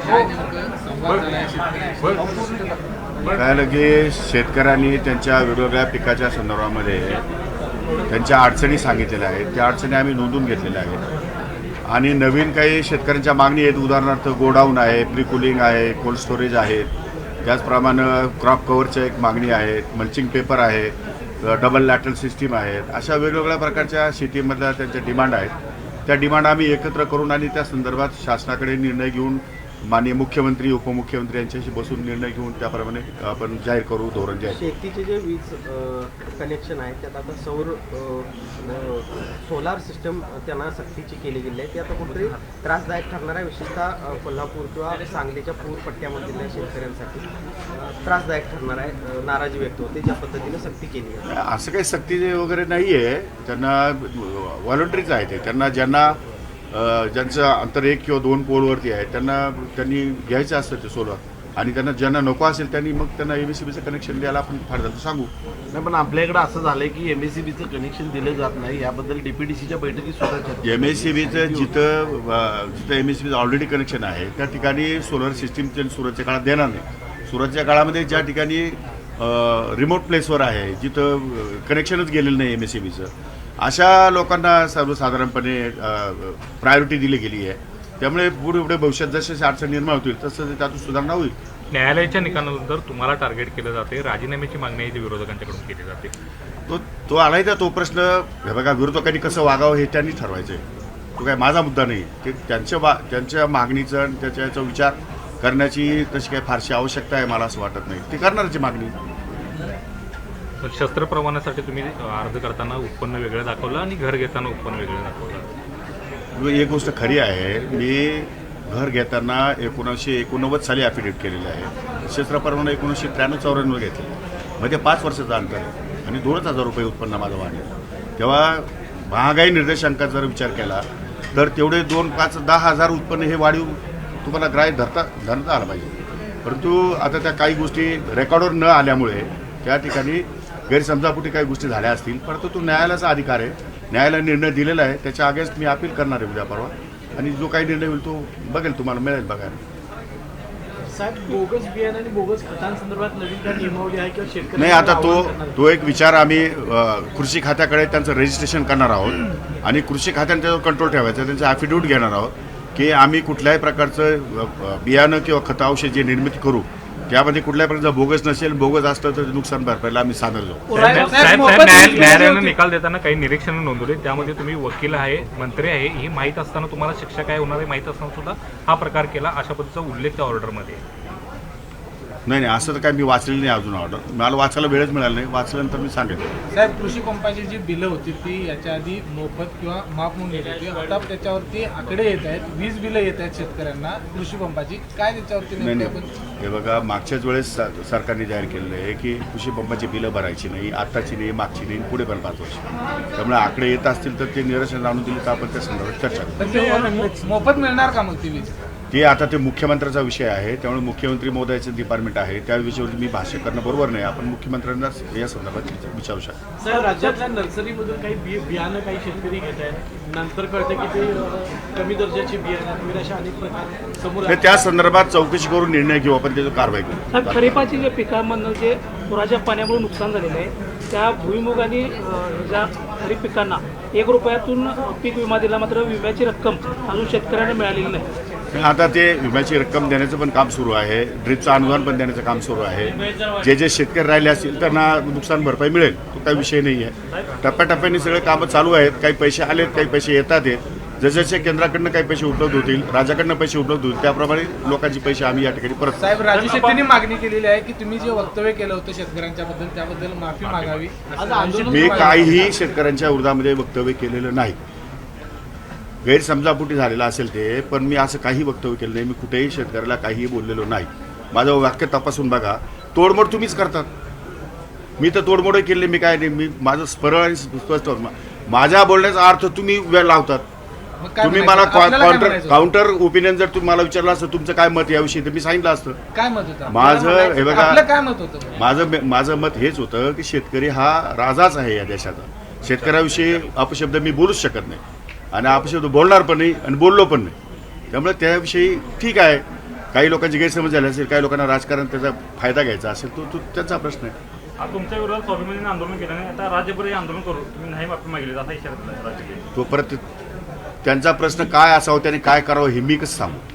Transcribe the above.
काय की शेतकऱ्यांनी त्यांच्या वेगवेगळ्या पिकाच्या संदर्भामध्ये त्यांच्या अडचणी सांगितलेल्या आहेत. त्या अडचणी आम्ही नोंदून घेतलेल्या आहेत आणि नवीन काही शेतकऱ्यांच्या मागणी आहेत. उदाहरणार्थ गोडाऊन आहे, प्री कुलिंग आहे, कोल्ड स्टोरेज आहेत, त्याचप्रमाणे क्रॉप कव्हरच्या एक मागणी आहेत, मल्चिंग पेपर आहे, डबल लॅटरल सिस्टीम आहेत. अशा वेगवेगळ्या प्रकारच्या शेतीमधल्या त्यांच्या डिमांड आहेत. त्या डिमांड आम्ही एकत्र करून आणि त्या संदर्भात शासनाकडे निर्णय घेऊन माननीय मुख्यमंत्री उपमुख्यमंत्री यांच्याशी बसून निर्णय घेऊन त्याप्रमाणे आपण जाहीर करू धोरण जाहीर. शेतीचे जे वीज कनेक्शन आहे त्यात आता सोलार सिस्टम त्यांना सक्तीची केली गेली आहे. ती आता कुठेतरी त्रासदायक ठरणार आहे, विशेषतः कोल्हापूर किंवा सांगलीच्या पूर पट्ट्यामधील शेतकऱ्यांसाठी त्रासदायक ठरणार आहे. नाराजी व्यक्त होते ज्या पद्धतीने सक्ती केली आहे. असं काही सक्ती वगैरे नाही आहे. त्यांना व्हॉलंटरीच आहे ते. त्यांना ज्यांना ज्यांचं अंतर 1 किंवा 2 पोलवरती आहे त्यांनी घ्यायचं असतं ते सोलर आणि ज्यांना नको असेल त्यांनी मग त्यांना MSEBीचं कनेक्शन द्यायला आपण फार झालं सांगू. नाही, पण आपल्याकडे असं झालंय की MSEBीचं कनेक्शन दिलं जात नाही. याबद्दल DPDCच्या बैठकीत सुद्धा MSEBीचं जिथं MSEBीचं ऑलरेडी कनेक्शन आहे त्या ठिकाणी सोलर सिस्टीम सुरतच्या काळात देणार नाही. सुरतच्या काळामध्ये ज्या ठिकाणी रिमोट प्लेसवर आहे, जिथं कनेक्शनच गेलेलं नाही MSEBीचं, अशा लोकांना सर्वसाधारणपणे प्रायोरिटी दिली गेली आहे. त्यामुळे पुढे भविष्यात जसे अडचण निर्माण होतील तसं त्यातून सुधारणा होईल. न्यायालयाच्या निकालानंतर तुम्हाला टार्गेट केलं जाते, राजीनाम्याची मागणी जी विरोधकांच्याकडून केली जाते, तो आलाय तर तो प्रश्न हे बघा, विरोधकांनी कसं वागावं हे त्यांनी ठरवायचं आहे. तो काय माझा मुद्दा नाही. ते त्यांच्या मागणीचं आणि त्याचा विचार करण्याची तशी काही फारशी आवश्यकता आहे मला असं वाटत नाही. ती करणारची मागणी. शस्त्र परवान्यासाठी तुम्ही अर्ज करताना उत्पन्न वेगळं दाखवलं आणि घर घेताना उत्पन्न वेगळं दाखवलं. एक गोष्ट खरी आहे, मी घर घेताना 1989 साली ॲफिडेविट केलेलं आहे. शस्त्र परवाना 1993-94 घेतलं. म्हणजे 5 वर्षाचा अंतर आहे आणि 2,000 रुपये उत्पन्न माझं वाढलं. तेव्हा महागाई निर्देशांकाचा जर विचार केला तर तेवढे 2-5-10,000 उत्पन्न हे वाढीव तुम्हाला ग्राह्य धरता आलं पाहिजे. परंतु आता त्या काही गोष्टी रेकॉर्डवर न आल्यामुळे त्या ठिकाणी गैरसमजापोटी काही गोष्टी झाल्या असतील. परंतु तो न्यायालयाचा अधिकार आहे. न्यायालयाने निर्णय दिलेला आहे. त्याच्या अगेन्स्ट मी अपील करणार आहे उद्या परवा आणि जो काही निर्णय होईल तो बघेल, तुम्हाला मिळेल बघायला. साहेब, बोगस बियाणे आणि बोगस खतांसंदर्भात नवीन काय नियमावली आहे किंवा शेतकरी नाही, आता तो एक विचार आम्ही कृषी खात्याकडे त्यांचं रजिस्ट्रेशन करणार आहोत आणि कृषी खात्याने त्याच्यावर कंट्रोल ठेवायचा. त्यांचं ॲफिडेविट घेणार आहोत की आम्ही कुठल्याही प्रकारचं बियाणं किंवा खतं औषध जे निर्मिती करू त्यामध्ये कुठल्याही प्रकारचं बोगस नसेल. बोगस असतं तर नुकसान भरपाईला आम्ही सादर जाऊ. न्यायालयानं निकाल देताना काही निरीक्षणं नोंदवले, त्यामध्ये तुम्ही वकील आहे, मंत्री आहे, ही माहीत असताना तुम्हाला शिक्षा काय होणार आहे माहीत असताना सुद्धा हा प्रकार केला, अशा पद्धतीचा उल्लेख त्या ऑर्डरमध्ये. नाही, असं तर काय मी वाचलेलं नाही अजून ऑर्डर. मला वाचायला वेळच मिळाला नाही. वाचल्यानंतर मी सांगेन. साहेब, कृषी पंपाची जी बिलं होती ती याच्या आधी मोफत किंवा माफ म्हणून येत होती. आता त्याच्यावरती आकडे येत आहेत, 20 बिलं येत आहेत शेतकऱ्यांना कृषी पंपाची. काय त्याच्यावरती नाही, हे बघा, मागच्याच वेळेस सरकारने जाहीर केलेलं आहे की कृषी पंपाची बिलं भरायची नाही, आत्ताची नाही, मागची नाही, पुढे पण 5 वर्ष. त्यामुळे आकडे येत असतील तर ते निरसन आणून दिले तर आपण त्या संदर्भात चर्चा करू. मोफत मिळणार का मग ती वीज? ते आता ते मुख्यमंत्र्याचा विषय आहे. त्यामुळे मुख्यमंत्री महोदयाचं डिपार्टमेंट आहे, त्या विषयावर मी भाष्य करणं बरोबर नाही. आपण मुख्यमंत्र्यांना या संदर्भात विचारू शकतो. सर, राज्यातल्या नर्सरीमधून काही बियाणं काही शेतकरी घेत आहेत, नंतर कळतं की ते कमी दर्जाची बियाणं अशा अनेक प्रकार समोर. त्या संदर्भात चौकशी करून निर्णय घेऊ आपण, त्याची कारवाई करू. साहेब, खरीपाची जे पिकांमधनं जे पुराच्या पाण्यामुळे नुकसान झालेलं आहे त्या भुईमुग आणि ज्या खरीप पिकांना 1 रुपयातून पीक विमा दिला, मात्र विम्याची रक्कम अजून शेतकऱ्यांना मिळालेली नाही. आता ते विम्याची रक्कम देण्याचं पण काम सुरू आहे. ड्रिपचं अनुदान पण देण्याचं काम सुरू आहे. जे शेतकरी राहिले असतील त्यांना नुकसान भरपाई मिळेल, तो काही विषय नाही आहे. टप्प्याटप्प्याने सगळे कामं चालू आहेत. काही पैसे आलेत, काही पैसे येतात आहेत. जसे केंद्राकडनं काही पैसे उपलब्ध होतील, राज्याकडनं पैसे उपलब्ध होतील, त्याप्रमाणे लोकांची पैसे आम्ही या ठिकाणी परत. साहेब, राजू शेट्टींनी मागणी केलेली आहे की तुम्ही जे वक्तव्य केलं होतं शेतकऱ्यांच्या बद्दल त्याबद्दल माफी मागावी. मी काहीही शेतकऱ्यांच्या विरोधामध्ये वक्तव्य केलेलं नाही. गैरसमजापोटी झालेला असेल ते, पण मी असं काही वक्तव्य केलं नाही. मी कुठेही शेतकऱ्याला काहीही बोललेलो नाही. माझं वाक्य तपासून बघा. तोडमोड तुम्हीच करतात. मी तर तोडमोड केली मी काय नाही. मी माझं सरळ आणि स्पष्ट, माझ्या बोलण्याचा अर्थ तुम्ही वेळ लावतात. तुम्ही मला काउंटर ओपिनियन जर तुम्ही मला विचारलं असतं तुमचं काय मत याविषयी तर मी सांगितलं असतं. काय मत होतं माझं? हे बघा, काय मत होतं माझं मत हेच होतं की शेतकरी हा राजाच आहे या देशाचा. शेतकऱ्याविषयी अपशब्द मी बोलूच शकत नाही आणि अपशब्द बोलणार पण नाही आणि बोललो पण नाही. त्यामुळे त्याविषयी ठीक आहे, काही लोकांची गैरसमज झाली असेल, काही लोकांना राजकारण त्याचा फायदा घ्यायचा असेल, तो त्यांचा प्रश्न आहे. आज तुमच्या विरोधात स्वाभिमानी आंदोलन केलं नाही, आता राज्यभर हे आंदोलन करू, तुम्ही नाही माफी मागितली असा इशारा दिला राज्यात. तो परत त्यांचा प्रश्न काय असावा, त्याने काय करावं हे मी कसं सांगू.